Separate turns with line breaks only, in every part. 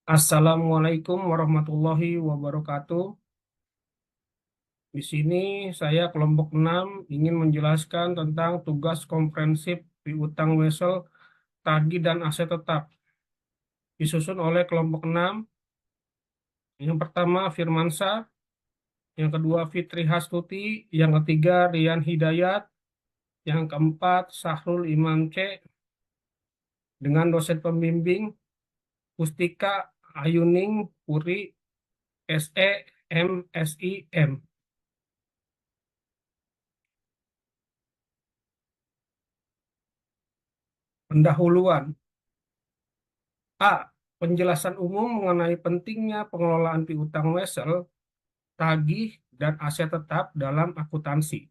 Assalamualaikum warahmatullahi wabarakatuh. Di sini saya kelompok 6 ingin menjelaskan tentang tugas komprehensif piutang wesel, tagih dan aset tetap. Disusun oleh kelompok 6. Yang pertama Firmansyah, yang kedua Fitri Hastuti, yang ketiga Rian Hidayat, yang keempat Sahrul Imam C, dengan dosen pembimbing Pustika Ayuning Puri, SE, MSI, M. Pendahuluan. A. Penjelasan umum mengenai pentingnya pengelolaan piutang wesel, tagih, dan aset tetap dalam akuntansi.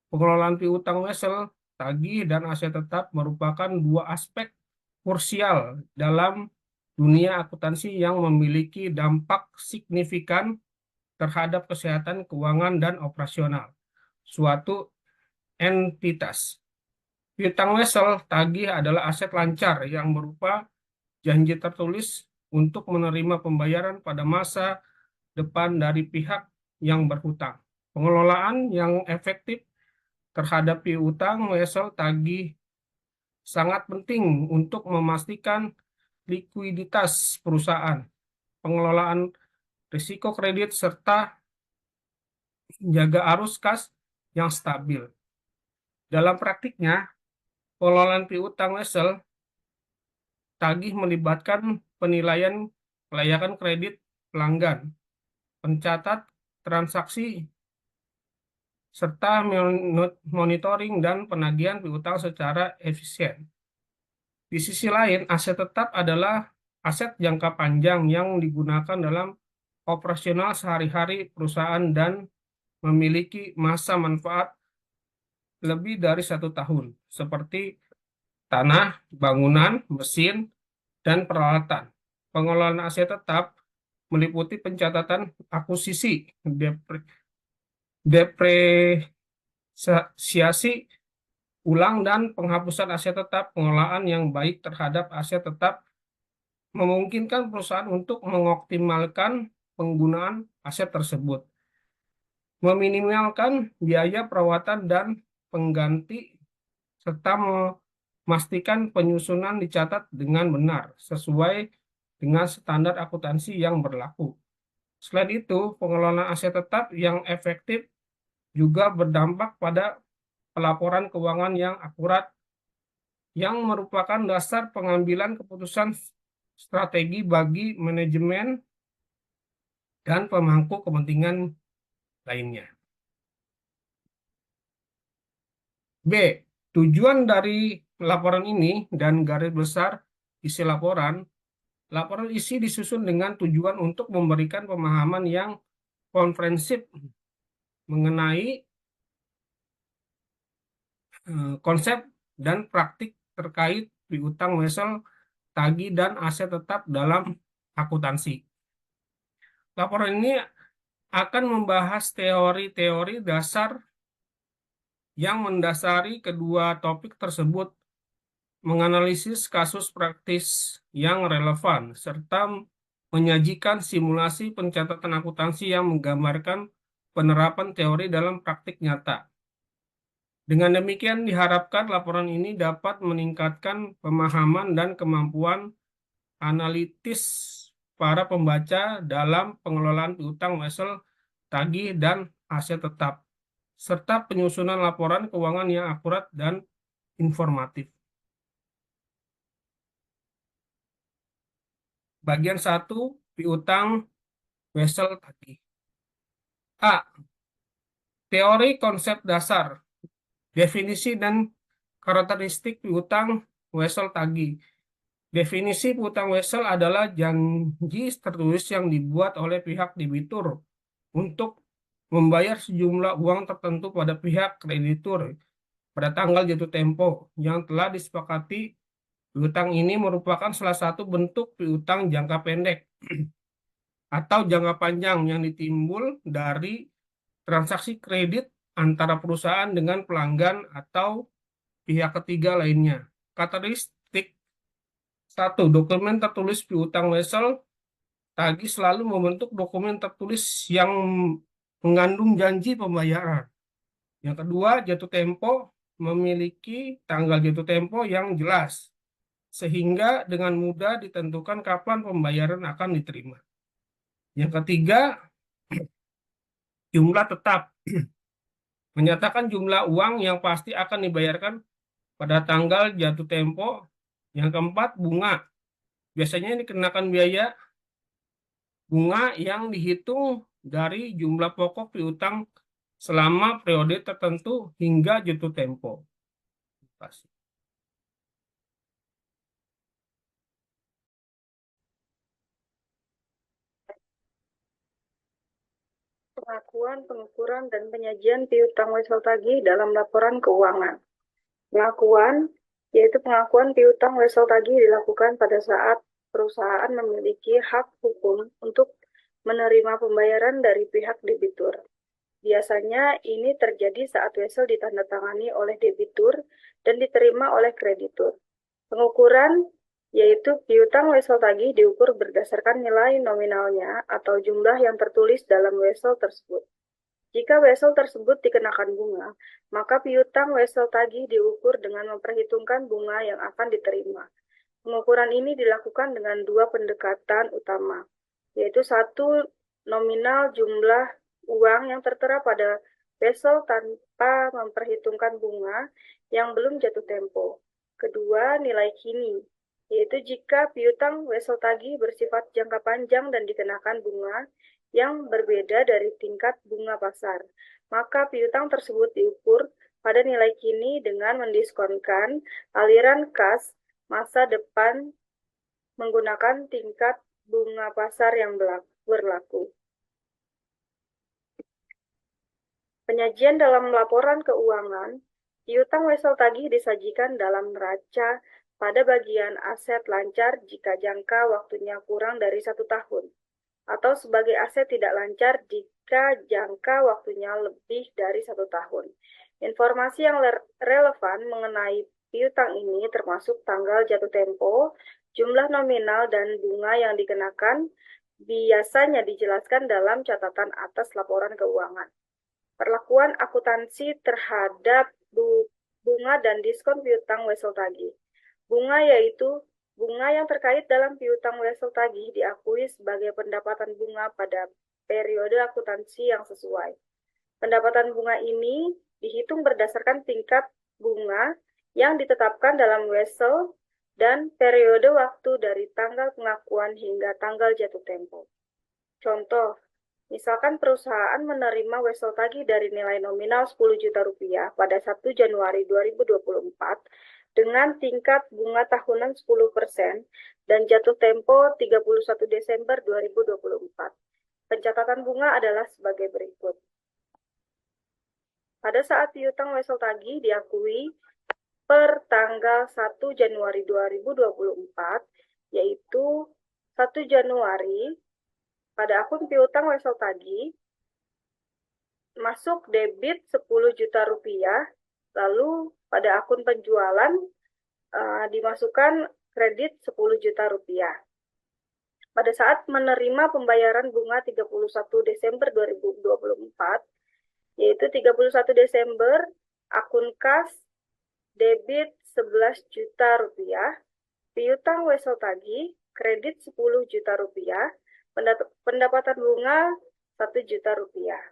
Pengelolaan piutang wesel, tagih, dan aset tetap merupakan dua aspek krusial dalam dunia akuntansi yang memiliki dampak signifikan terhadap kesehatan keuangan dan operasional suatu entitas. Piutang wesel, tagih adalah aset lancar yang berupa janji tertulis untuk menerima pembayaran pada masa depan dari pihak yang berhutang. Pengelolaan yang efektif terhadap piutang wesel tagih sangat penting untuk memastikan likuiditas perusahaan, pengelolaan risiko kredit, serta menjaga arus kas yang stabil. Dalam praktiknya, pengelolaan piutang wesel tagih melibatkan penilaian kelayakan kredit pelanggan, pencatat transaksi, serta monitoring dan penagihan piutang secara efisien. Di sisi lain, aset tetap adalah aset jangka panjang yang digunakan dalam operasional sehari-hari perusahaan dan memiliki masa manfaat lebih dari 1 tahun, seperti tanah, bangunan, mesin, dan peralatan. Pengelolaan aset tetap meliputi pencatatan akuisisi, depresiasi ulang, dan penghapusan aset tetap. Pengelolaan yang baik terhadap aset tetap memungkinkan perusahaan untuk mengoptimalkan penggunaan aset tersebut, meminimalkan biaya perawatan dan pengganti, serta memastikan penyusunan dicatat dengan benar sesuai dengan standar akuntansi yang berlaku. Selain itu, pengelolaan aset tetap yang efektif juga berdampak pada pelaporan keuangan yang akurat, yang merupakan dasar pengambilan keputusan strategi bagi manajemen dan pemangku kepentingan lainnya. B. Tujuan dari laporan ini dan garis besar isi laporan. Laporan isi disusun dengan tujuan untuk memberikan pemahaman yang komprehensif mengenai konsep dan praktik terkait piutang wesel, tagih, dan aset tetap dalam akuntansi. Laporan ini akan membahas teori-teori dasar yang mendasari kedua topik tersebut, menganalisis kasus praktis yang relevan, serta menyajikan simulasi pencatatan akuntansi yang menggambarkan penerapan teori dalam praktik nyata. Dengan demikian, diharapkan laporan ini dapat meningkatkan pemahaman dan kemampuan analitis para pembaca dalam pengelolaan piutang wesel, tagih, dan aset tetap, serta penyusunan laporan keuangan yang akurat dan informatif. Bagian 1, piutang wesel tagih. A. Teori konsep dasar, definisi dan karakteristik piutang wesel tagih. Definisi piutang wesel adalah janji tertulis yang dibuat oleh pihak debitur untuk membayar sejumlah uang tertentu pada pihak kreditur pada tanggal jatuh tempo yang telah disepakati. Piutang ini merupakan salah satu bentuk piutang jangka pendek atau jangka panjang yang ditimbul dari transaksi kredit antara perusahaan dengan pelanggan atau pihak ketiga lainnya. Karakteristik 1. Dokumen tertulis piutang wesel tagih selalu membentuk dokumen tertulis yang mengandung janji pembayaran. Yang kedua, jatuh tempo memiliki tanggal jatuh tempo yang jelas, sehingga dengan mudah ditentukan kapan pembayaran akan diterima. Yang ketiga, jumlah tetap menyatakan jumlah uang yang pasti akan dibayarkan pada tanggal jatuh tempo. Yang keempat, bunga. Biasanya dikenakan biaya bunga yang dihitung dari jumlah pokok piutang selama periode tertentu hingga jatuh tempo.
Pengakuan, pengukuran, dan penyajian piutang wesel tagih dalam laporan keuangan. Pengakuan, yaitu pengakuan piutang wesel tagih dilakukan pada saat perusahaan memiliki hak hukum untuk menerima pembayaran dari pihak debitur. Biasanya ini terjadi saat wesel ditandatangani oleh debitur dan diterima oleh kreditur. Pengukuran, yaitu piutang wesel tagih diukur berdasarkan nilai nominalnya atau jumlah yang tertulis dalam wesel tersebut. Jika wesel tersebut dikenakan bunga, maka piutang wesel tagih diukur dengan memperhitungkan bunga yang akan diterima. Pengukuran ini dilakukan dengan dua pendekatan utama, yaitu satu, nominal jumlah uang yang tertera pada wesel tanpa memperhitungkan bunga yang belum jatuh tempo. Kedua, nilai kini, yaitu jika piutang wesel tagih bersifat jangka panjang dan dikenakan bunga yang berbeda dari tingkat bunga pasar, maka piutang tersebut diukur pada nilai kini dengan mendiskonkan aliran kas masa depan menggunakan tingkat bunga pasar yang berlaku. Penyajian dalam laporan keuangan, piutang wesel tagih disajikan dalam neraca pada bagian aset lancar jika jangka waktunya kurang dari 1 tahun, atau sebagai aset tidak lancar jika jangka waktunya lebih dari 1 tahun. Informasi yang relevan mengenai piutang ini termasuk tanggal jatuh tempo, jumlah nominal, dan bunga yang dikenakan biasanya dijelaskan dalam catatan atas laporan keuangan. Perlakuan akuntansi terhadap bunga dan diskon piutang wesel tagih. Bunga yaitu bunga yang terkait dalam piutang wesel tagih diakui sebagai pendapatan bunga pada periode akuntansi yang sesuai. Pendapatan bunga ini dihitung berdasarkan tingkat bunga yang ditetapkan dalam wesel dan periode waktu dari tanggal pengakuan hingga tanggal jatuh tempo. Contoh, misalkan perusahaan menerima wesel tagih dari nilai nominal 10 juta rupiah pada 1 Januari 2024 dengan tingkat bunga tahunan 10% dan jatuh tempo 31 Desember 2024. Pencatatan bunga adalah sebagai berikut. Pada saat piutang wesel tagih diakui per tanggal 1 Januari 2024, yaitu 1 Januari, pada akun piutang wesel tagih masuk debit 10 juta rupiah, lalu pada akun penjualan dimasukkan kredit 10 juta rupiah. Pada saat menerima pembayaran bunga 31 Desember 2024, yaitu 31 Desember, akun kas debit 11 juta rupiah, piutang wesel tagih kredit 10 juta rupiah, pendapatan bunga 1 juta rupiah.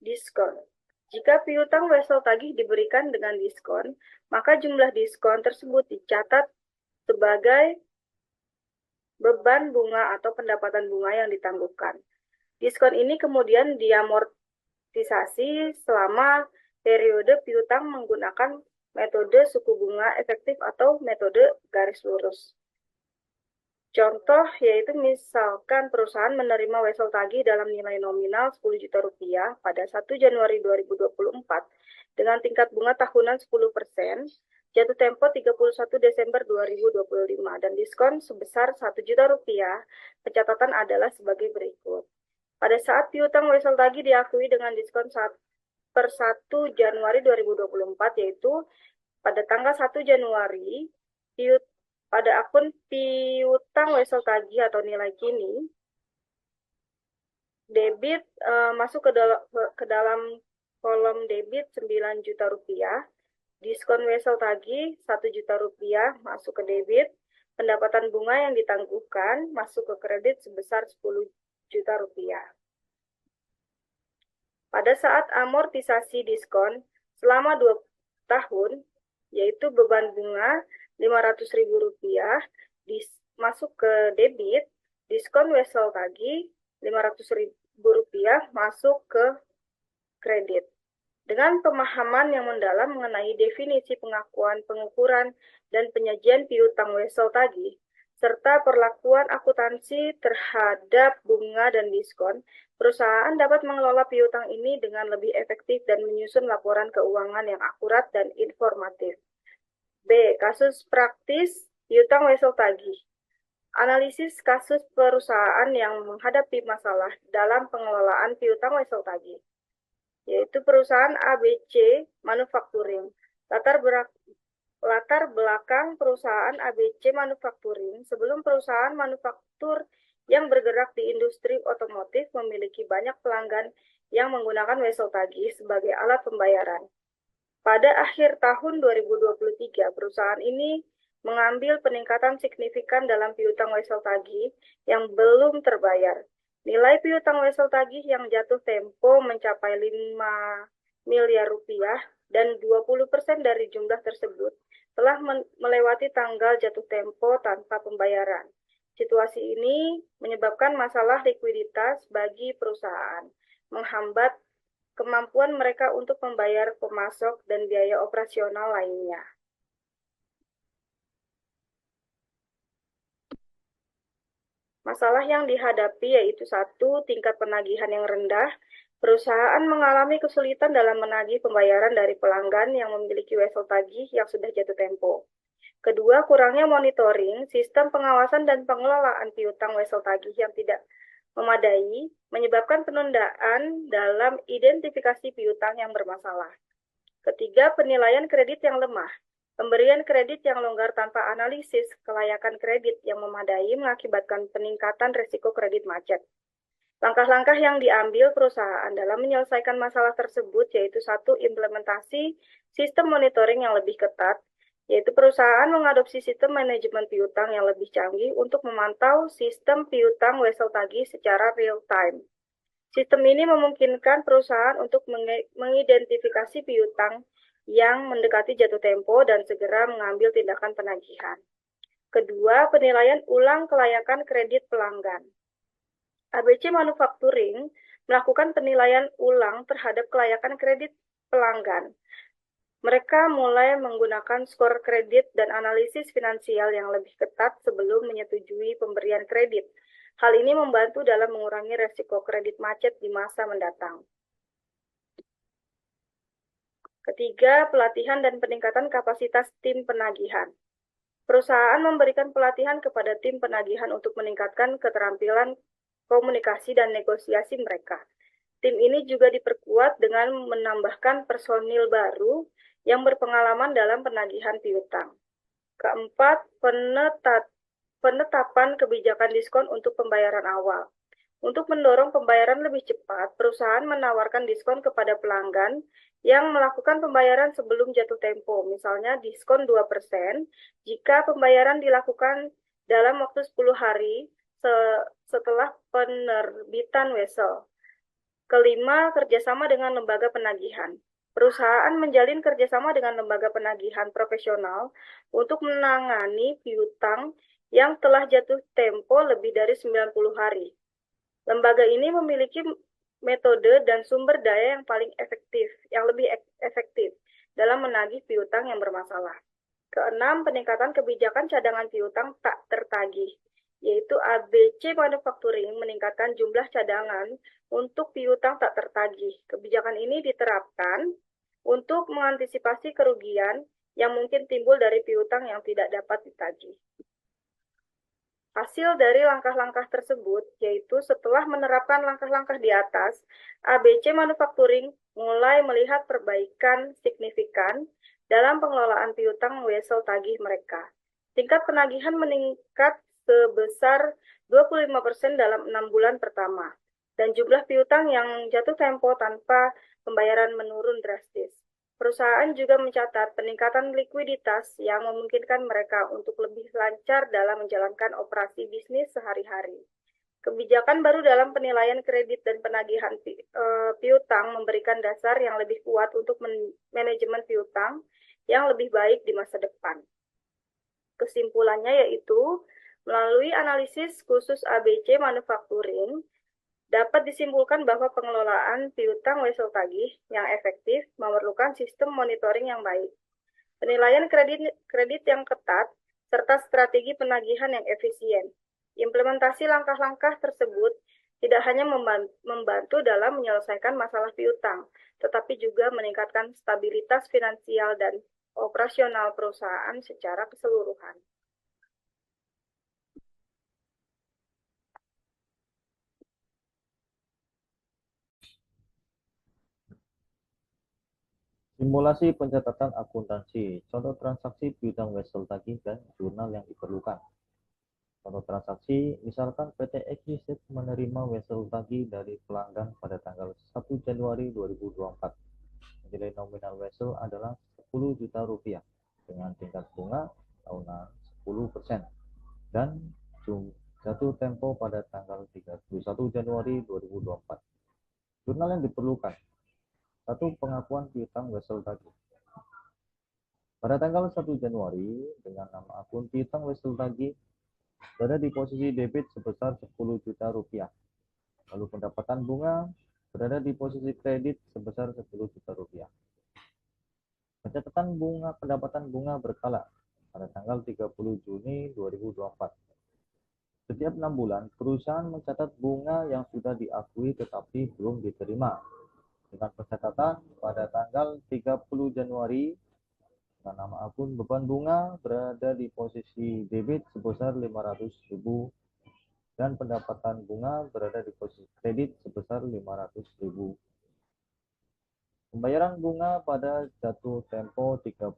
Diskon. Jika piutang wesel tagih diberikan dengan diskon, maka jumlah diskon tersebut dicatat sebagai beban bunga atau pendapatan bunga yang ditangguhkan. Diskon ini kemudian diamortisasi selama periode piutang menggunakan metode suku bunga efektif atau metode garis lurus. Contoh yaitu misalkan perusahaan menerima wesel tagih dalam nilai nominal 10 juta rupiah pada 1 Januari 2024 dengan tingkat bunga tahunan 10%, jatuh tempo 31 Desember 2025 dan diskon sebesar 1 juta rupiah. Pencatatan adalah sebagai berikut. Pada saat piutang wesel tagih diakui dengan diskon per 1 Januari 2024, yaitu pada tanggal 1 Januari pada akun piutang wesel tagih atau nilai kini, debit masuk ke dalam kolom debit 9 juta rupiah, diskon wesel tagih 1 juta rupiah masuk ke debit, pendapatan bunga yang ditangguhkan masuk ke kredit sebesar 10 juta rupiah. Pada saat amortisasi diskon selama 2 tahun, yaitu beban bunga Rp500.000 masuk ke debit, diskon wesel tagih Rp500.000 masuk ke kredit. Dengan pemahaman yang mendalam mengenai definisi pengakuan, pengukuran, dan penyajian piutang wesel tagih, serta perlakuan akuntansi terhadap bunga dan diskon, perusahaan dapat mengelola piutang ini dengan lebih efektif dan menyusun laporan keuangan yang akurat dan informatif. B. Kasus praktis piutang wesel tagih. Analisis kasus perusahaan yang menghadapi masalah dalam pengelolaan piutang wesel tagih, yaitu perusahaan ABC Manufacturing. Latar belakang perusahaan ABC Manufacturing: sebelum perusahaan manufaktur yang bergerak di industri otomotif memiliki banyak pelanggan yang menggunakan wesel tagih sebagai alat pembayaran. Pada akhir tahun 2023, perusahaan ini mengambil peningkatan signifikan dalam piutang wesel tagih yang belum terbayar. Nilai piutang wesel tagih yang jatuh tempo mencapai 5 miliar rupiah dan 20% dari jumlah tersebut telah melewati tanggal jatuh tempo tanpa pembayaran. Situasi ini menyebabkan masalah likuiditas bagi perusahaan, menghambat kemampuan mereka untuk membayar pemasok dan biaya operasional lainnya. Masalah yang dihadapi yaitu 1. Tingkat penagihan yang rendah. Perusahaan mengalami kesulitan dalam menagih pembayaran dari pelanggan yang memiliki wesel tagih yang sudah jatuh tempo. 2. Kurangnya monitoring, sistem pengawasan dan pengelolaan piutang wesel tagih yang tidak memadai, menyebabkan penundaan dalam identifikasi piutang yang bermasalah. 3. Penilaian kredit yang lemah. Pemberian kredit yang longgar tanpa analisis kelayakan kredit yang memadai mengakibatkan peningkatan risiko kredit macet. Langkah-langkah yang diambil perusahaan dalam menyelesaikan masalah tersebut yaitu 1. Implementasi sistem monitoring yang lebih ketat, yaitu perusahaan mengadopsi sistem manajemen piutang yang lebih canggih untuk memantau sistem piutang wesel tagih secara real-time. Sistem ini memungkinkan perusahaan untuk mengidentifikasi piutang yang mendekati jatuh tempo dan segera mengambil tindakan penagihan. 2. Penilaian ulang kelayakan kredit pelanggan. ABC Manufacturing melakukan penilaian ulang terhadap kelayakan kredit pelanggan. Mereka mulai menggunakan skor kredit dan analisis finansial yang lebih ketat sebelum menyetujui pemberian kredit. Hal ini membantu dalam mengurangi risiko kredit macet di masa mendatang. 3. Pelatihan dan peningkatan kapasitas tim penagihan. Perusahaan memberikan pelatihan kepada tim penagihan untuk meningkatkan keterampilan komunikasi dan negosiasi mereka. Tim ini juga diperkuat dengan menambahkan personil baru yang berpengalaman dalam penagihan piutang. 4. Penetapan kebijakan diskon untuk pembayaran awal. Untuk mendorong pembayaran lebih cepat, perusahaan menawarkan diskon kepada pelanggan yang melakukan pembayaran sebelum jatuh tempo, misalnya diskon 2% jika pembayaran dilakukan dalam waktu 10 hari setelah penerbitan wesel. 5. Kerjasama dengan lembaga penagihan. Perusahaan menjalin kerjasama dengan lembaga penagihan profesional untuk menangani piutang yang telah jatuh tempo lebih dari 90 hari. Lembaga ini memiliki metode dan sumber daya yang lebih efektif dalam menagih piutang yang bermasalah. 6. Peningkatan kebijakan cadangan piutang tak tertagih, yaitu ABC Manufacturing meningkatkan jumlah cadangan untuk piutang tak tertagih. Kebijakan ini diterapkan untuk mengantisipasi kerugian yang mungkin timbul dari piutang yang tidak dapat ditagih. Hasil dari langkah-langkah tersebut, yaitu setelah menerapkan langkah-langkah di atas, ABC Manufacturing mulai melihat perbaikan signifikan dalam pengelolaan piutang wesel tagih mereka. Tingkat penagihan meningkat sebesar 25% dalam 6 bulan pertama, dan jumlah piutang yang jatuh tempo tanpa pembayaran menurun drastis. Perusahaan juga mencatat peningkatan likuiditas yang memungkinkan mereka untuk lebih lancar dalam menjalankan operasi bisnis sehari-hari. Kebijakan baru dalam penilaian kredit dan penagihan piutang memberikan dasar yang lebih kuat untuk manajemen piutang yang lebih baik di masa depan. Kesimpulannya yaitu, melalui analisis khusus ABC Manufacturing, dapat disimpulkan bahwa pengelolaan piutang wesel tagih yang efektif memerlukan sistem monitoring yang baik, penilaian kredit yang ketat, serta strategi penagihan yang efisien. Implementasi langkah-langkah tersebut tidak hanya membantu dalam menyelesaikan masalah piutang, tetapi juga meningkatkan stabilitas finansial dan operasional perusahaan secara keseluruhan.
Simulasi pencatatan akuntansi, contoh transaksi piutang wesel tagih dan jurnal yang diperlukan. Contoh transaksi, misalkan PT XYZ menerima wesel tagih dari pelanggan pada tanggal 1 Januari 2024. Nilai nominal wesel adalah 10 juta rupiah dengan tingkat bunga tahunan 10% dan jatuh tempo pada tanggal 31 Januari 2024. Jurnal yang diperlukan. 1. Pengakuan piutang wesel tagih. Pada tanggal 1 Januari, dengan nama akun piutang wesel tagih berada di posisi debit sebesar 10 juta rupiah. Lalu pendapatan bunga berada di posisi kredit sebesar 10 juta rupiah. Pencatatan bunga pendapatan bunga berkala pada tanggal 30 Juni 2024. Setiap 6 bulan, perusahaan mencatat bunga yang sudah diakui tetapi belum diterima. Dengan pencatatan pada tanggal 30 Januari, dengan nama akun beban bunga berada di posisi debit sebesar 500.000 dan pendapatan bunga berada di posisi kredit sebesar 500.000. Pembayaran bunga pada jatuh tempo 31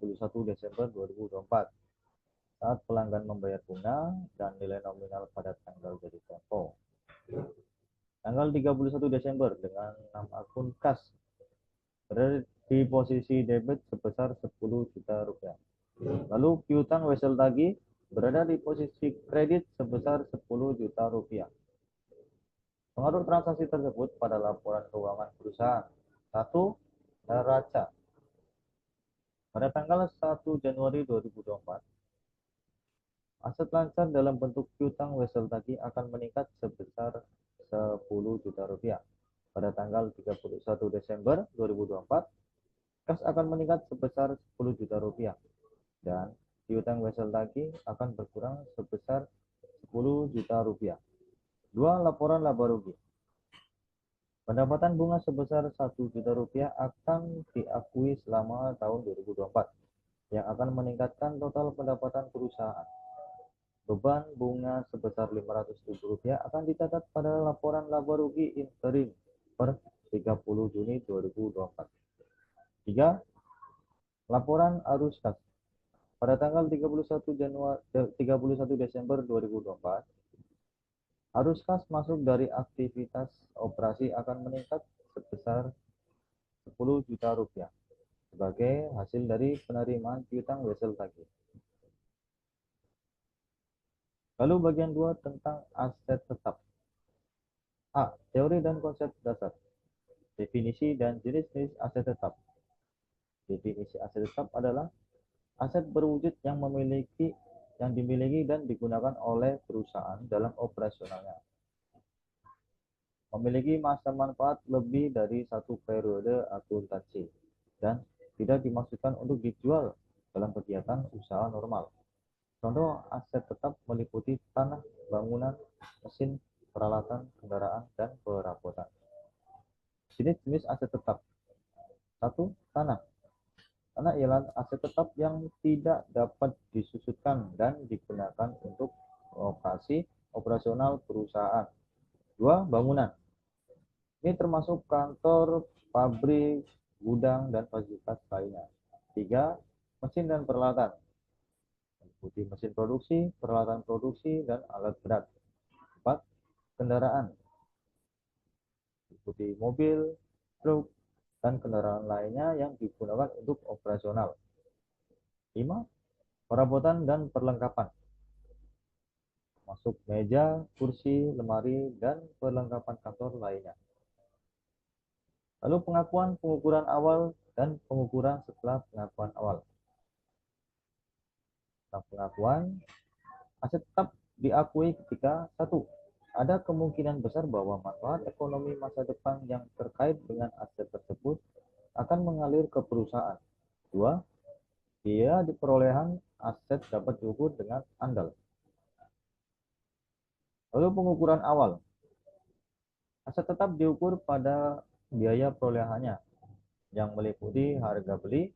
Desember 2024 saat pelanggan membayar bunga dan nilai nominal pada tanggal jatuh tempo. Tanggal 31 Desember dengan nama akun kas berada di posisi debit sebesar 10 juta rupiah. Lalu piutang wesel tagih berada di posisi kredit sebesar 10 juta rupiah. Pengaruh transaksi tersebut pada laporan keuangan perusahaan. 1. Neraca. Pada tanggal 1 Januari 2024, aset lancar dalam bentuk piutang wesel tagih akan meningkat sebesar 10 juta rupiah. Pada tanggal 31 Desember 2024, kas akan meningkat sebesar 10 juta rupiah dan piutang wesel tagih akan berkurang sebesar 10 juta rupiah. 2. Laporan laba rugi. Pendapatan bunga sebesar 1 juta rupiah akan diakui selama tahun 2024 yang akan meningkatkan total pendapatan perusahaan. Beban bunga sebesar 500.000 rupiah akan dicatat pada laporan laba rugi interim per 30 Juni 2024. 3. Laporan arus kas. Pada tanggal 31 Desember 2024, arus kas masuk dari aktivitas operasi akan meningkat sebesar 10 juta rupiah sebagai hasil dari penerimaan piutang wesel tagih. Lalu bagian 2 tentang aset tetap. A. Teori dan konsep dasar. Definisi dan jenis-jenis aset tetap. Definisi aset tetap adalah aset berwujud yang dimiliki dan digunakan oleh perusahaan dalam operasionalnya. Memiliki masa manfaat lebih dari satu periode akuntansi dan tidak dimaksudkan untuk dijual dalam kegiatan usaha normal. Contoh aset tetap meliputi tanah, bangunan, mesin, peralatan, kendaraan, dan perabotan. Jenis-jenis aset tetap. 1. Tanah. Tanah ialah aset tetap yang tidak dapat disusutkan dan digunakan untuk operasional perusahaan. 2. Bangunan. Ini termasuk kantor, pabrik, gudang, dan fasilitas lainnya. 3. Mesin dan peralatan. meliputi mesin produksi, peralatan produksi, dan alat berat. 4. Kendaraan, meliputi mobil, truk, dan kendaraan lainnya yang digunakan untuk operasional. 5. Perabotan dan perlengkapan, masuk meja, kursi, lemari, dan perlengkapan kantor lainnya. Lalu pengukuran awal dan pengukuran setelah pengakuan awal. Setelah pengakuan, aset tetap diakui ketika 1. Ada kemungkinan besar bahwa manfaat ekonomi masa depan yang terkait dengan aset tersebut akan mengalir ke perusahaan. 2. Biaya di perolehan aset dapat diukur dengan andal. Lalu pengukuran awal. Aset tetap diukur pada biaya perolehannya yang meliputi harga beli,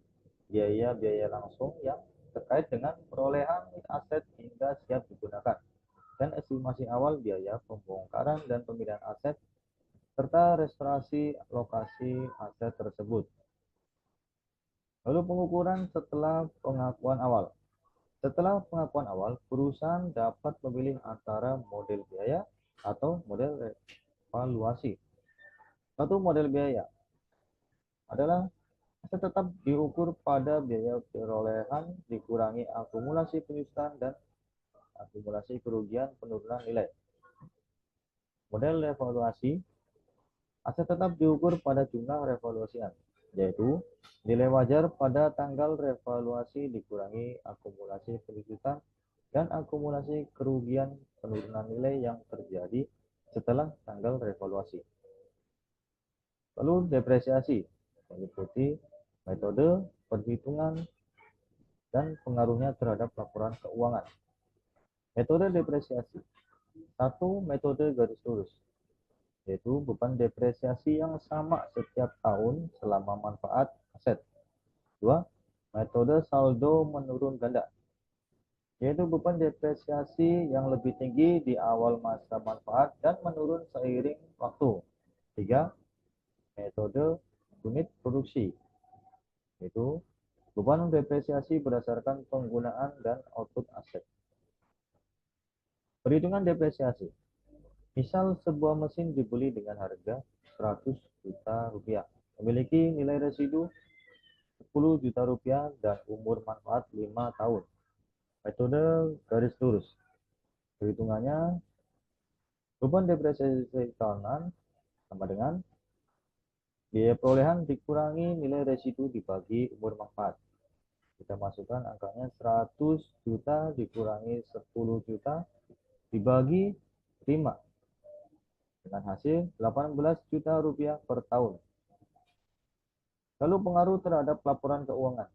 biaya-biaya langsung yang terkait dengan perolehan aset hingga siap digunakan, dan estimasi awal biaya pembongkaran dan pemindahan aset, serta restorasi lokasi aset tersebut. Lalu pengukuran setelah pengakuan awal. Setelah pengakuan awal, perusahaan dapat memilih antara model biaya atau model revaluasi. Satu model biaya adalah aset tetap diukur pada biaya perolehan dikurangi akumulasi penyusutan dan akumulasi kerugian penurunan nilai. Model revaluasi, aset tetap diukur pada jumlah revaluasian, yaitu nilai wajar pada tanggal revaluasi dikurangi akumulasi penyusutan dan akumulasi kerugian penurunan nilai yang terjadi setelah tanggal revaluasi. Lalu depresiasi, meliputi metode perhitungan dan pengaruhnya terhadap laporan keuangan. Metode depresiasi. 1. Metode garis lurus, yaitu beban depresiasi yang sama setiap tahun selama manfaat aset. 2. Metode saldo menurun ganda, yaitu beban depresiasi yang lebih tinggi di awal masa manfaat dan menurun seiring waktu. 3. Metode unit produksi, yaitu beban depresiasi berdasarkan penggunaan dan output aset. Perhitungan depresiasi. Misal sebuah mesin dibeli dengan harga 100 juta rupiah, memiliki nilai residu 10 juta rupiah dan umur manfaat 5 tahun. Metode garis lurus. Perhitungannya, beban depresiasi tahunan sama dengan biaya perolehan dikurangi nilai residu dibagi umur manfaat. Kita masukkan angkanya 100 juta dikurangi 10 juta dibagi 5 dengan hasil 18 juta rupiah per tahun. Lalu pengaruh terhadap laporan keuangan.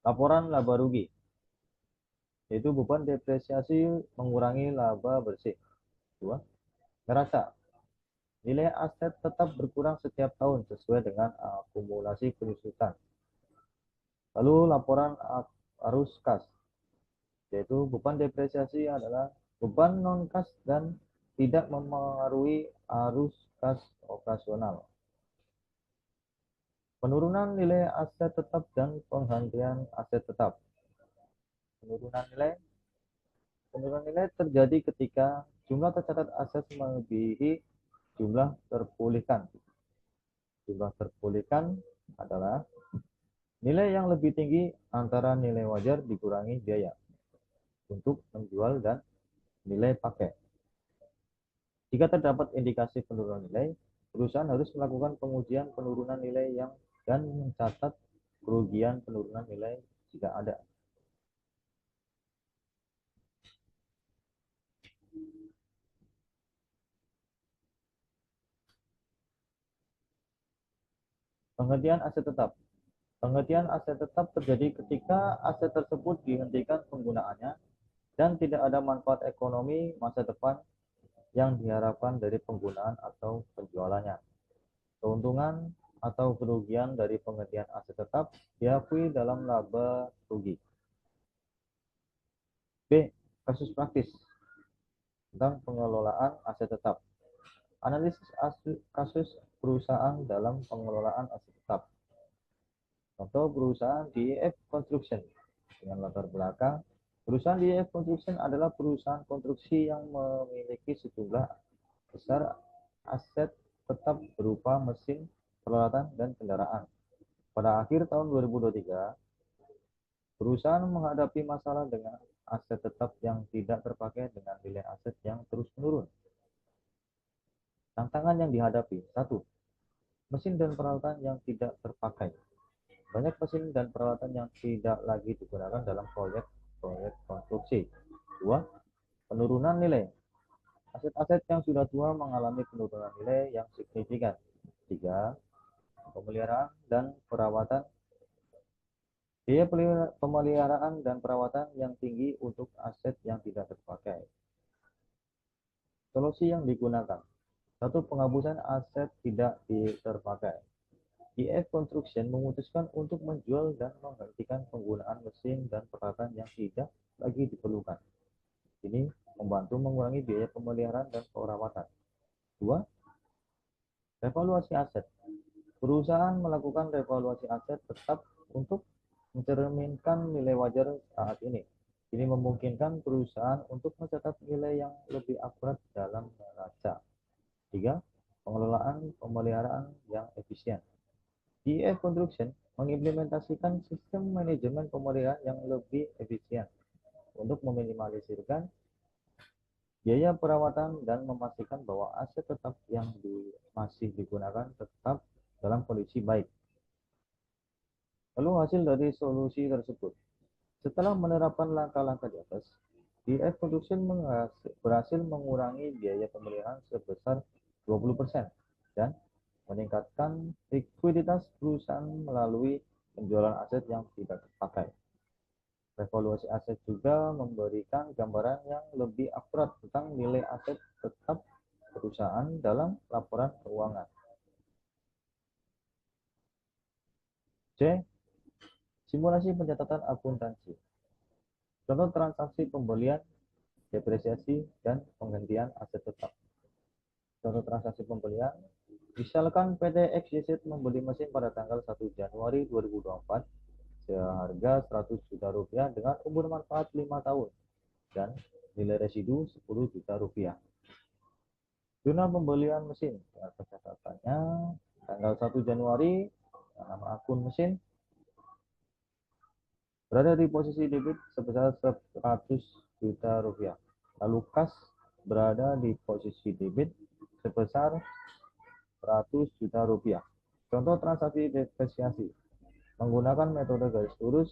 Laporan laba rugi, yaitu beban depresiasi mengurangi laba bersih. 2. Neraca. Nilai aset tetap berkurang setiap tahun sesuai dengan akumulasi penyusutan. Lalu laporan arus kas, yaitu beban depresiasi adalah beban non-kas dan tidak memengaruhi arus kas operasional. Penurunan nilai aset tetap dan penghentian aset tetap. Penurunan nilai terjadi ketika jumlah tercatat aset melebihi jumlah terpulihkan. Jumlah terpulihkan adalah nilai yang lebih tinggi antara nilai wajar dikurangi biaya untuk menjual dan nilai pakai. Jika terdapat indikasi penurunan nilai, perusahaan harus melakukan pengujian penurunan nilai dan mencatat kerugian penurunan nilai jika ada. Penghentian aset tetap. Penghentian aset tetap terjadi ketika aset tersebut dihentikan penggunaannya dan tidak ada manfaat ekonomi masa depan yang diharapkan dari penggunaan atau penjualannya. Keuntungan atau kerugian dari penghentian aset tetap diakui dalam laba rugi. B. Kasus praktis tentang pengelolaan aset tetap. Analisis kasus perusahaan dalam pengelolaan aset tetap. Contoh perusahaan DIF Construction dengan latar belakang Perusahaan DIF Construction adalah perusahaan konstruksi yang memiliki sejumlah besar aset tetap berupa mesin, peralatan, dan kendaraan. Pada akhir tahun 2023, perusahaan menghadapi masalah dengan aset tetap yang tidak terpakai dengan nilai aset yang terus menurun. Tantangan yang dihadapi: 1. Mesin dan peralatan yang tidak terpakai. Banyak mesin dan peralatan yang tidak lagi digunakan dalam proyek konstruksi. 2. Penurunan nilai. Aset-aset yang sudah tua mengalami penurunan nilai yang signifikan. 3. Pemeliharaan dan perawatan. Biaya pemeliharaan dan perawatan yang tinggi untuk aset yang tidak terpakai. Solusi yang digunakan: 1. Penghapusan aset tidak terpakai. DIF Construction memutuskan untuk menjual dan menghentikan penggunaan mesin dan peralatan yang tidak lagi diperlukan. Ini membantu mengurangi biaya pemeliharaan dan perawatan. 2. Revaluasi aset. Perusahaan melakukan revaluasi aset tetap untuk mencerminkan nilai wajar saat ini. Ini memungkinkan perusahaan untuk mencatat nilai yang lebih akurat dalam neraca. 3. Pengelolaan pemeliharaan yang efisien. DIF Construction mengimplementasikan sistem manajemen pemeliharaan yang lebih efisien untuk meminimalisirkan biaya perawatan dan memastikan bahwa aset tetap yang masih digunakan tetap dalam kondisi baik. Lalu hasil dari solusi tersebut. Setelah menerapkan langkah-langkah di atas, DIF Construction berhasil mengurangi biaya pemeliharaan sebesar 20% dan meningkatkan likuiditas perusahaan melalui penjualan aset yang tidak terpakai. Revaluasi aset juga memberikan gambaran yang lebih akurat tentang nilai aset tetap perusahaan dalam laporan keuangan. C. Simulasi pencatatan akuntansi. Contoh transaksi pembelian, depresiasi, dan penggantian aset tetap. Contoh transaksi pembelian: misalkan PT XYZ membeli mesin pada tanggal 1 Januari 2024 seharga 100 juta rupiah dengan umur manfaat 5 tahun dan nilai residu 10 juta rupiah. Jurnal pembelian mesin dengan pencatatannya tanggal 1 Januari, nama akun mesin berada di posisi debit sebesar 100 juta rupiah. Lalu kas berada di posisi debit sebesar 100 juta rupiah. Contoh transaksi depresiasi. Menggunakan metode garis lurus,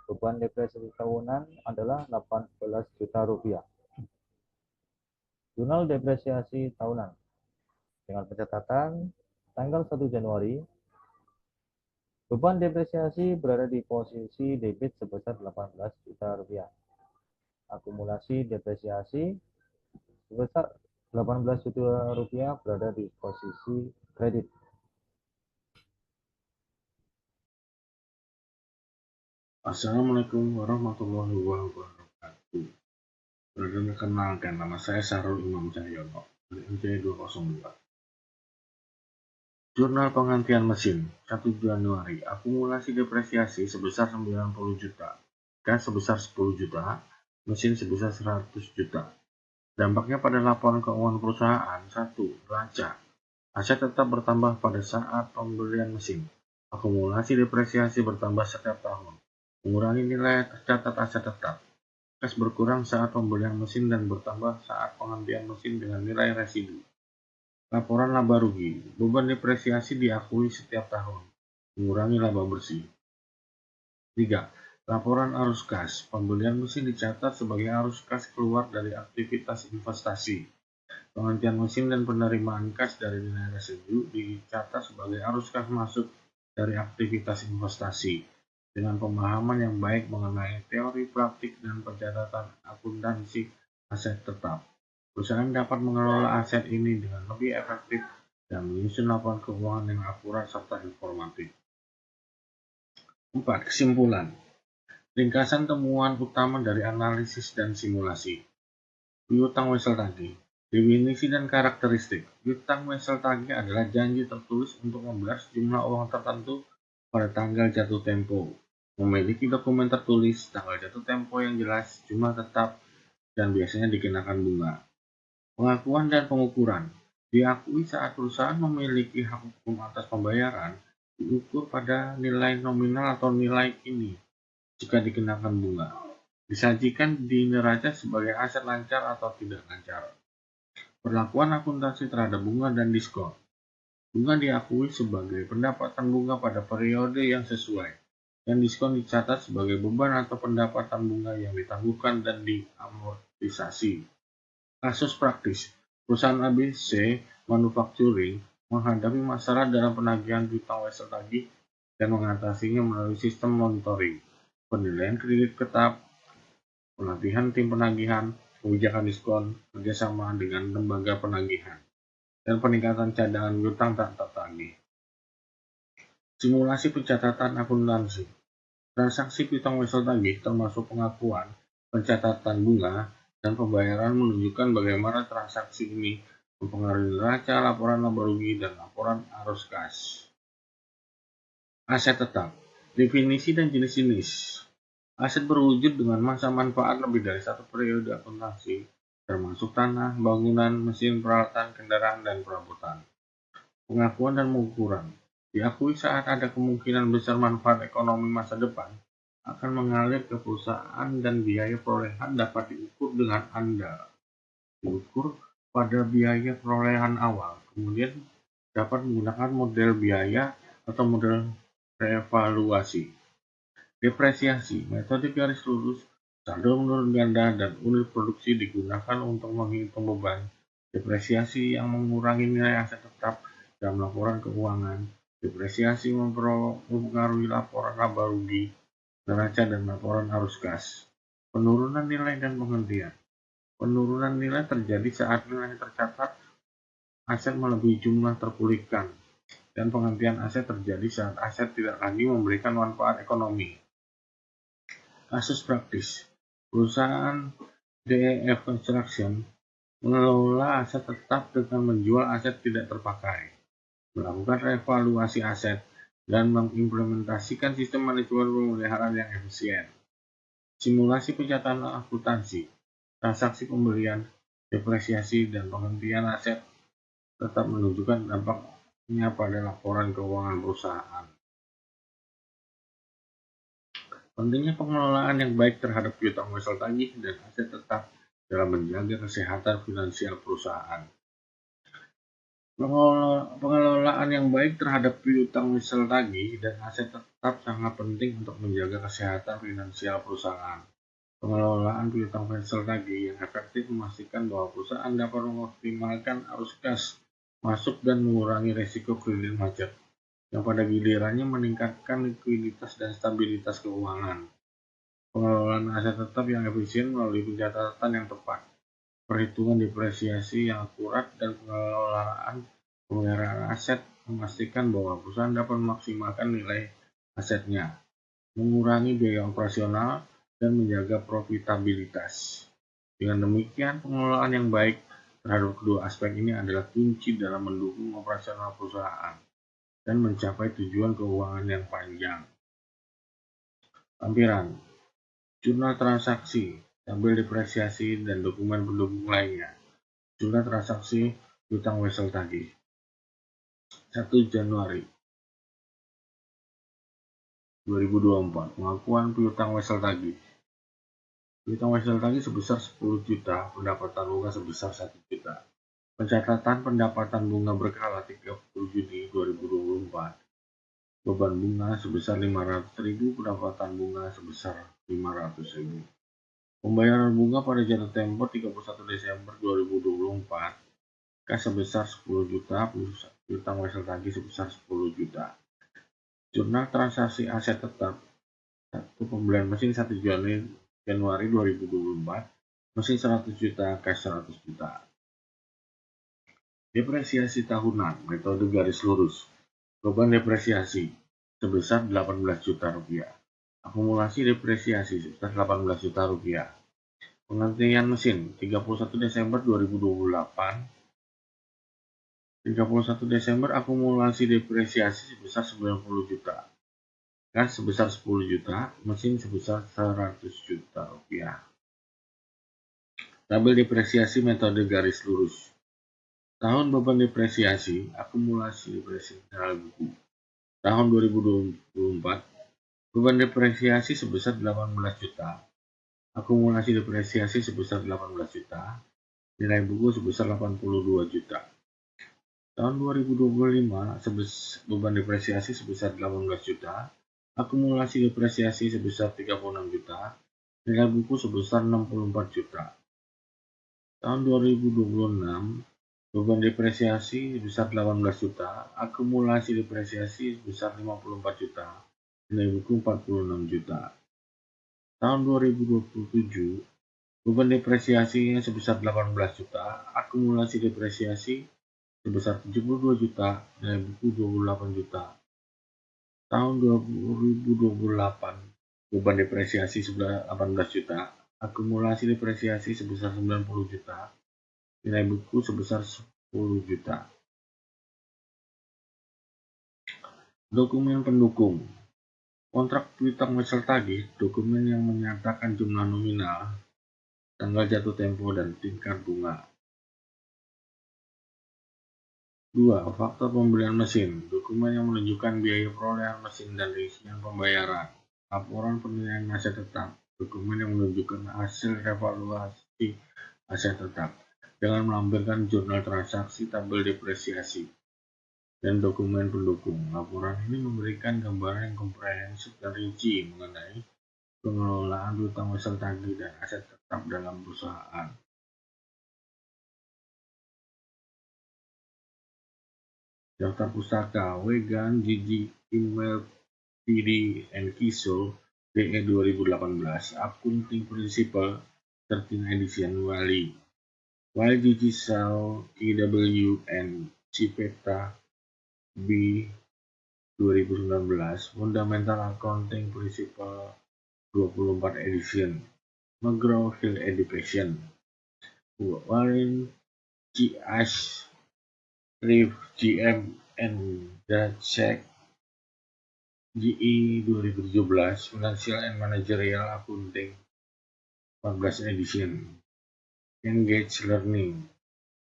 beban depresiasi tahunan adalah 18 juta rupiah. Jurnal depresiasi tahunan dengan pencatatan tanggal 1 Januari, beban depresiasi berada di posisi debit sebesar 18 juta rupiah. Akumulasi depresiasi sebesar 18 juta rupiah berada di posisi kredit.
Assalamualaikum warahmatullahi wabarakatuh. Perkenalkan, nama saya Sahrul Imam Cahyono dari MC202. Jurnal penggantian mesin 1 Januari, akumulasi depresiasi sebesar 90 juta, gas sebesar 10 juta, mesin sebesar 100 juta. Dampaknya pada laporan keuangan perusahaan: 1. Neraca. Aset tetap bertambah pada saat pembelian mesin. Akumulasi depresiasi bertambah setiap tahun, mengurangi nilai tercatat aset tetap. Kas berkurang saat pembelian mesin dan bertambah saat penggantian mesin dengan nilai residu. Laporan laba rugi. Beban depresiasi diakui setiap tahun, mengurangi laba bersih. 3. Laporan arus kas. Pembelian mesin dicatat sebagai arus kas keluar dari aktivitas investasi. Penggantian mesin dan penerimaan kas dari nilai residu dicatat sebagai arus kas masuk dari aktivitas investasi. Dengan pemahaman yang baik mengenai teori praktik dan pencatatan akuntansi aset tetap, perusahaan dapat mengelola aset ini dengan lebih efektif dan menyusun laporan keuangan yang akurat serta informatif. 4. Kesimpulan. Ringkasan temuan utama dari analisis dan simulasi. Piutang wesel tagih. Definisi dan karakteristik. Piutang wesel tagih adalah janji tertulis untuk membayar sejumlah uang tertentu pada tanggal jatuh tempo. memiliki dokumen tertulis, tanggal jatuh tempo yang jelas, jumlah tetap, dan biasanya dikenakan bunga. Pengakuan dan pengukuran diakui saat perusahaan memiliki hak hukum atas pembayaran diukur pada nilai nominal atau nilai kini jika dikenakan bunga. Disajikan di neraca sebagai aset lancar atau tidak lancar. Perlakuan akuntansi terhadap bunga dan diskon. Bunga diakui sebagai pendapatan bunga pada periode yang sesuai, dan diskon dicatat sebagai beban atau pendapatan bunga yang ditangguhkan dan diamortisasi. Kasus praktis, perusahaan ABC Manufacturing menghadapi masalah dalam penagihan piutang wesel tagih dan mengatasinya melalui sistem monitoring, penilaian kredit tetap, pelatihan tim penagihan, kebijakan diskon, kerjasama dengan lembaga penagihan, dan peningkatan cadangan piutang tak tertagih. Simulasi pencatatan akuntansi. Transaksi piutang wesel tagih termasuk pengakuan, pencatatan bunga, dan pembayaran menunjukkan bagaimana transaksi ini mempengaruhi neraca, laporan laba rugi, dan laporan arus kas. Aset tetap. Definisi dan jenis-jenis. Aset berwujud dengan masa manfaat lebih dari satu periode akuntansi, termasuk tanah, bangunan, mesin, peralatan, kendaraan, dan perabotan. Pengakuan dan pengukuran. Diakui saat ada kemungkinan besar manfaat ekonomi masa depan akan mengalir ke perusahaan dan biaya perolehan dapat diukur dengan andal. Diukur pada biaya perolehan awal, kemudian dapat menggunakan model biaya atau model revaluasi. Depresiasi, metode garis lurus, saldo menurun ganda, dan unit produksi digunakan untuk menghitung beban depresiasi yang mengurangi nilai aset tetap dalam laporan keuangan. Depresiasi mempengaruhi laporan laba rugi, neraca, dan laporan arus kas. Penurunan nilai dan penghentian. Penurunan nilai terjadi saat nilai tercatat aset melebihi jumlah terpulihkan, dan penghentian aset terjadi saat aset tidak lagi memberikan manfaat ekonomi. Kasus praktis. Perusahaan DEF Construction mengelola aset tetap dengan menjual aset tidak terpakai, melakukan revaluasi aset, dan mengimplementasikan sistem manajemen pemeliharaan yang efisien. Simulasi pencatatan akuntansi, transaksi pembelian, depresiasi, dan penghentian aset tetap menunjukkan dampaknya pada laporan keuangan perusahaan. Pentingnya pengelolaan yang baik terhadap piutang wesel tagih dan aset tetap dalam menjaga kesehatan finansial perusahaan. Pengelolaan yang baik terhadap piutang wesel tagih dan aset tetap sangat penting untuk menjaga kesehatan finansial perusahaan. Pengelolaan piutang wesel tagih yang efektif memastikan bahwa perusahaan dapat mengoptimalkan arus kas masuk dan mengurangi risiko kredit macet, yang pada gilirannya meningkatkan likuiditas dan stabilitas keuangan. Pengelolaan aset tetap yang efisien melalui pencatatan yang tepat, perhitungan depresiasi yang akurat, dan pengelolaan pemeliharaan aset memastikan bahwa perusahaan dapat memaksimalkan nilai asetnya, mengurangi biaya operasional, dan menjaga profitabilitas. Dengan demikian, pengelolaan yang baik terhadap kedua aspek ini adalah kunci dalam mendukung operasional perusahaan dan mencapai tujuan keuangan yang panjang. Lampiran, jurnal transaksi, tabel depresiasi, dan dokumen pendukung lainnya. Jurnal transaksi piutang wesel tagih. 1 Januari 2024, pengakuan piutang wesel tagih. Piutang wesel tagih sebesar 10 juta, pendapatan bunga sebesar 1 juta. Pencatatan pendapatan bunga berkala 30 Juni 2024. Beban bunga sebesar 500.000, pendapatan bunga sebesar 500.000. Pembayaran bunga pada jatuh tempo 31 Desember 2024, kas sebesar 10 juta, piutang wesel tagih sebesar 10 juta. Jurnal transaksi aset tetap, 1 pembelian mesin 1 Januari 2024, mesin 100 juta, kas 100 juta. Depresiasi tahunan, metode garis lurus. Beban depresiasi sebesar 18 juta rupiah. Akumulasi depresiasi sebesar 18 juta rupiah. Penghentian mesin 31 Desember 2028. 31 Desember akumulasi depresiasi sebesar 90 juta. gas sebesar 10 juta, mesin sebesar 100 juta rupiah. Tabel depresiasi metode garis lurus. Tahun beban depresiasi, akumulasi depresiasi dalam buku. Tahun 2024, beban depresiasi sebesar 18 juta, akumulasi depresiasi sebesar 18 juta, nilai buku sebesar 82 juta. Tahun 2025, beban depresiasi sebesar 18 juta, akumulasi depresiasi sebesar 36 juta, nilai buku sebesar 64 juta. Tahun 2026, beban depresiasi sebesar 18 juta, akumulasi depresiasi sebesar 54 juta, nilai buku 46 juta. Tahun 2027, beban depresiasinya sebesar 18 juta, akumulasi depresiasi sebesar 72 juta, nilai buku 28 juta. Tahun 2028, beban depresiasi sebesar 18 juta, akumulasi depresiasi sebesar 90 juta, nilai buku sebesar 10 juta. Dokumen pendukung. Kontrak piutang wesel tagih, dokumen yang menyatakan jumlah nominal, tanggal jatuh tempo, dan tingkat bunga. 2. Faktor pembelian mesin. Dokumen yang menunjukkan biaya perolehan mesin dan rincian pembayaran. Laporan penilaian aset tetap. Dokumen yang menunjukkan hasil revaluasi aset tetap dengan melampirkan jurnal transaksi, tabel depresiasi, dan dokumen pendukung. Laporan ini memberikan gambaran yang komprehensif dan rinci mengenai pengelolaan piutang wesel tagih dan aset tetap dalam perusahaan. Daftar pustaka Wegan, Gigi, Kimmel, PD, and Kiso, DE 2018, Accounting Principle, 13 edition Wali. While Gigi Shaw, KW, and Cipeta, B. 2019, Fundamental Accounting Principle 24 edition, McGraw-Hill Education, Warren G. Ash, Reeve, GM, and Jacek, GE 2017, Financial and Managerial Accounting 14 edition, Engage Learning,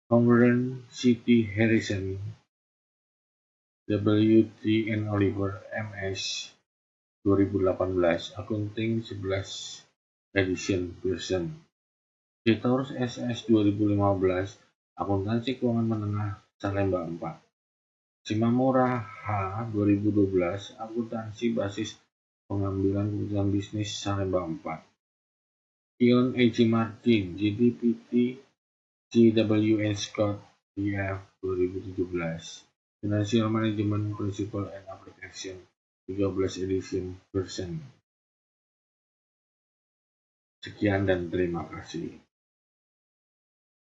Cameron C.T. Harrison, W.T. and Oliver, MS 2018, Accounting 11 edition Pearson, Detaurs SS 2015, Akuntansi Keuangan Menengah Salemba 4, Shimamura H. 2012, Akuntansi Basis Pengambilan Keputusan Bisnis Salemba 4, Ion H. Martin, GDPT, GWN Scott, DF 2017, Financial Management Principle and Application 13 edition Pearson. Sekian dan terima kasih.